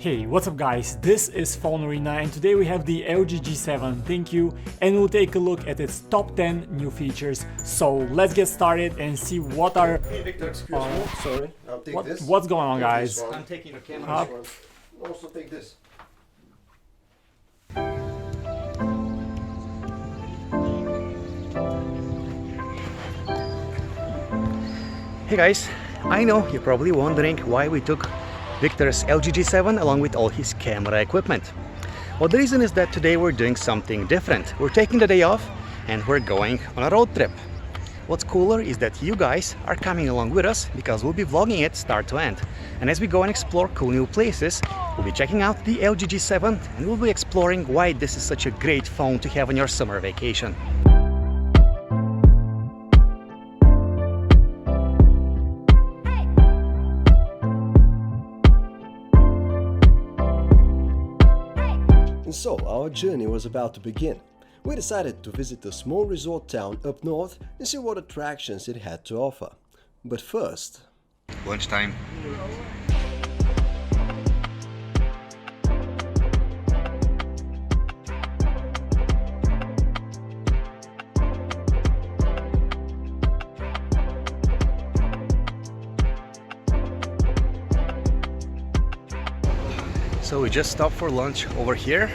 Hey, what's up guys, this is PhoneArena and today we have the LG G7, thank you, and we'll take a look at its top 10 new features. So let's get started and see what are... Hey Victor, excuse me, sorry, I'll take this. What's going on guys? I'm taking the camera. Also take this. Hey guys, I know you're probably wondering why we took Victor's LG G7 along with all his camera equipment. Well, the reason is that today we're doing something different. We're taking the day off and we're going on a road trip. What's cooler is that you guys are coming along with us because we'll be vlogging it start to end. And as we go and explore cool new places, we'll be checking out the LG G7 and we'll be exploring why this is such a great phone to have on your summer vacation. And so, our journey was about to begin. We decided to visit a small resort town up north and see what attractions it had to offer. But first... Lunchtime. So we just stopped for lunch over here,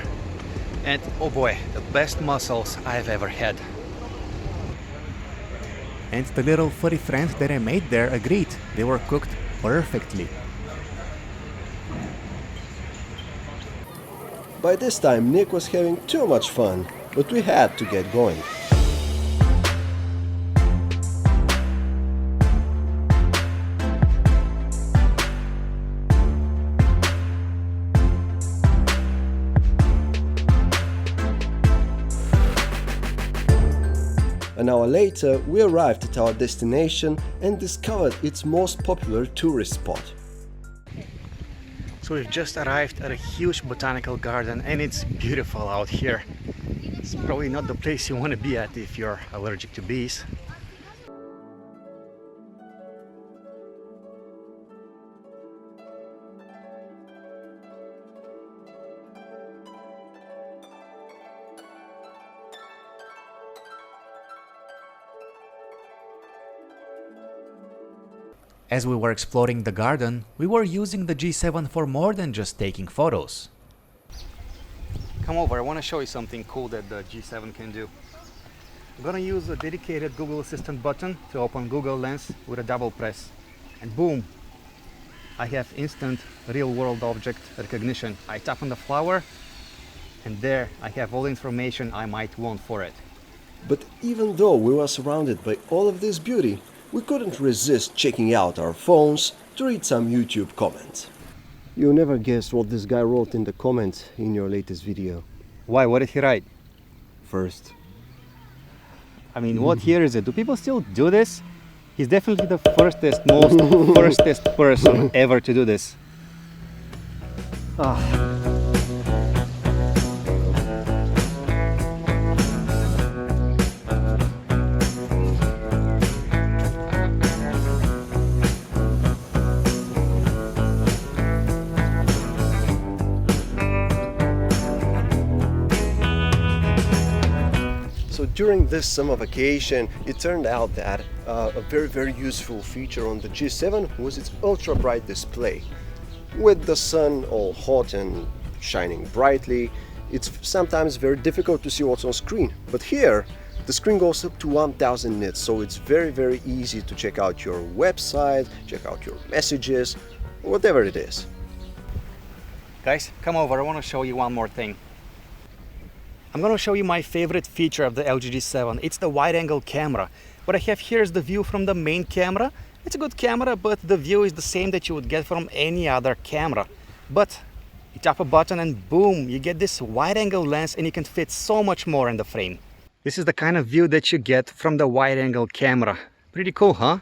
and oh boy, the best mussels I've ever had. And the little furry friends that I made there agreed. They were cooked perfectly. By this time, Nick was having too much fun, but we had to get going. An hour later, we arrived at our destination and discovered its most popular tourist spot. So we've just arrived at a huge botanical garden and it's beautiful out here. It's probably not the place you want to be at if you're allergic to bees. As we were exploring the garden, we were using the G7 for more than just taking photos. Come over, I want to show you something cool that the G7 can do. I'm gonna use a dedicated Google Assistant button to open Google Lens with a double press. And boom! I have instant real-world object recognition. I tap on the flower and there I have all the information I might want for it. But even though we were surrounded by all of this beauty, we couldn't resist checking out our phones to read some YouTube comments. You never guessed what this guy wrote in the comments in your latest video. Why? What did he write? First. I mean, what year is it? Do people still do this? He's definitely the firstest, most firstest person ever to do this. So during this summer vacation, it turned out that a very useful feature on the G7 was its ultra bright display. With the sun all hot and shining brightly, it's sometimes very difficult to see what's on screen. But here, the screen goes up to 1000 nits, so it's very easy to check out your website, check out your messages, whatever it is. Guys, come over, I want to show you one more thing. I'm going to show you my favorite feature of the LG G7. It's the wide-angle camera. What I have here is the view from the main camera. It's a good camera, but the view is the same that you would get from any other camera. But you tap a button and boom, you get this wide-angle lens and you can fit so much more in the frame. This is the kind of view that you get from the wide-angle camera. Pretty cool, huh?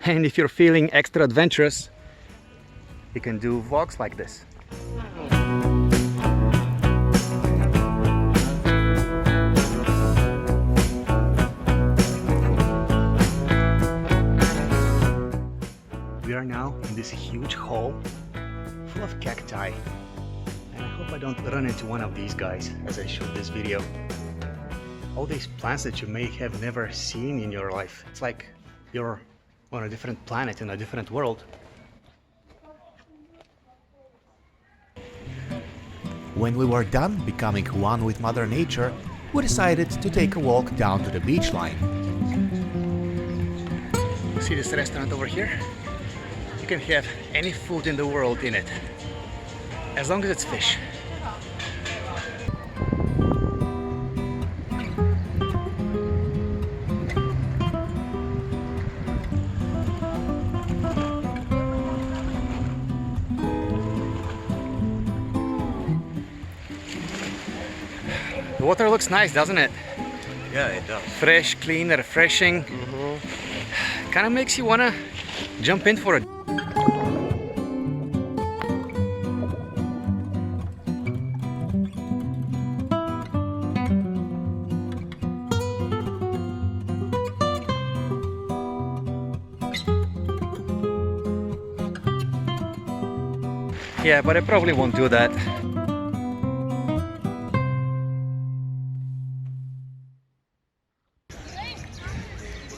And if you're feeling extra adventurous, you can do vlogs like this. We are now in this huge hall full of cacti. hope I don't run into one of these guys as I shoot this video. All these plants that you may have never seen in your life. It's like you're on a different planet in a different world. When we were done becoming one with Mother Nature, we decided to take a walk down to the beach line. See this restaurant over here? You can have any food in the world in it, as long as it's fish. The water looks nice, doesn't it? Yeah, it does. Fresh, clean, refreshing. Kind of makes you wanna jump in for it. Yeah, but I probably won't do that.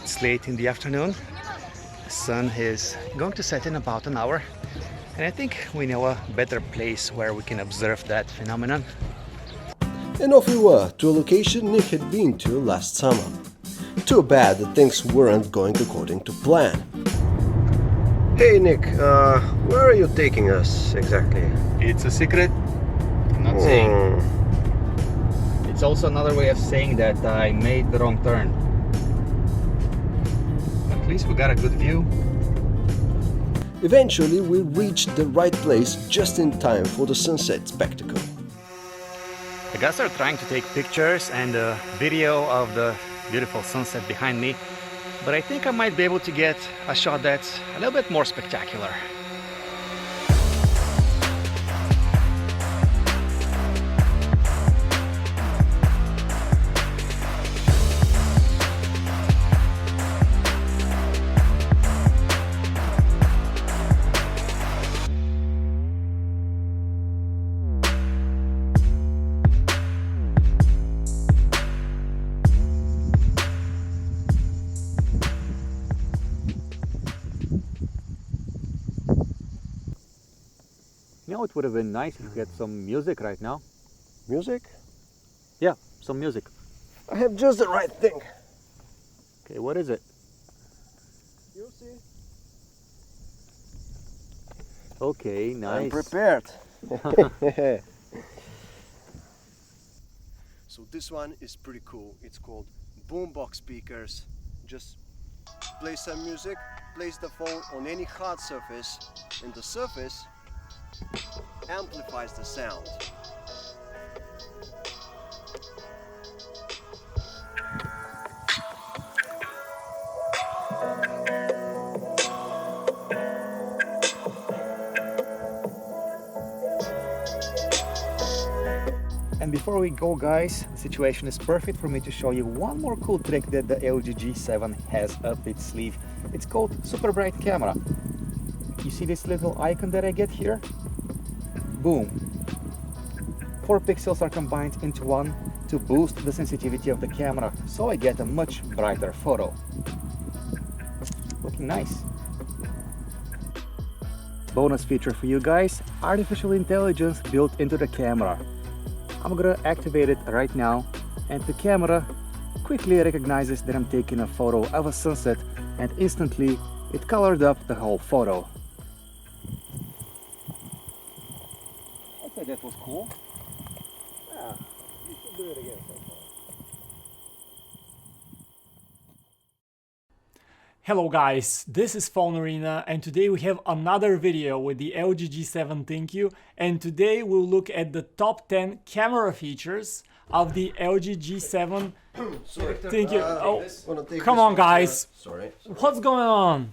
It's late in the afternoon. The sun is going to set in about an hour, and I think we know a better place where we can observe that phenomenon. And off we were to a location Nick had been to last summer. Too bad that things weren't going according to plan. Hey Nick, where are you taking us exactly? It's a secret. I'm not saying. It's also another way of saying that I made the wrong turn. At least we got a good view. Eventually we reached the right place just in time for the sunset spectacle. The guys are trying to take pictures and a video of the beautiful sunset behind me, but I think I might be able to get a shot that's a little bit more spectacular. You know, it would have been nice if we had some music right now. Music? Yeah, some music. I have just the right thing. Okay, what is it? You'll see. Okay, nice. I'm prepared. So this one is pretty cool. It's called boombox speakers. Just play some music, place the phone on any hard surface, and the surface amplifies the sound. And before we go, guys, the situation is perfect for me to show you one more cool trick that the LG G7 has up its sleeve. It's called Super Bright Camera. You see this little icon that I get here? Boom! 4 pixels are combined into one to boost the sensitivity of the camera, so I get a much brighter photo. Looking nice. Bonus feature for you guys, artificial intelligence built into the camera. I'm gonna activate it right now, and the camera quickly recognizes that I'm taking a photo of a sunset, and instantly it colored up the whole photo. I'd say that was cool. Yeah, you should do it again sometime. Hello guys, this is PhoneArena and today we have another video with the LG G7 Thank You, and today we'll look at the top 10 camera features of the LG G7 Sorry. Thank You. Oh, come Come on guys, Sorry. what's going on?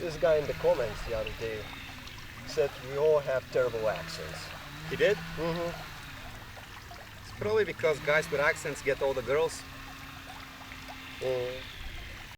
This guy in the comments the other day said we all have terrible accents. He did? Mm-hmm. It's probably because guys with accents get all the girls. Mm.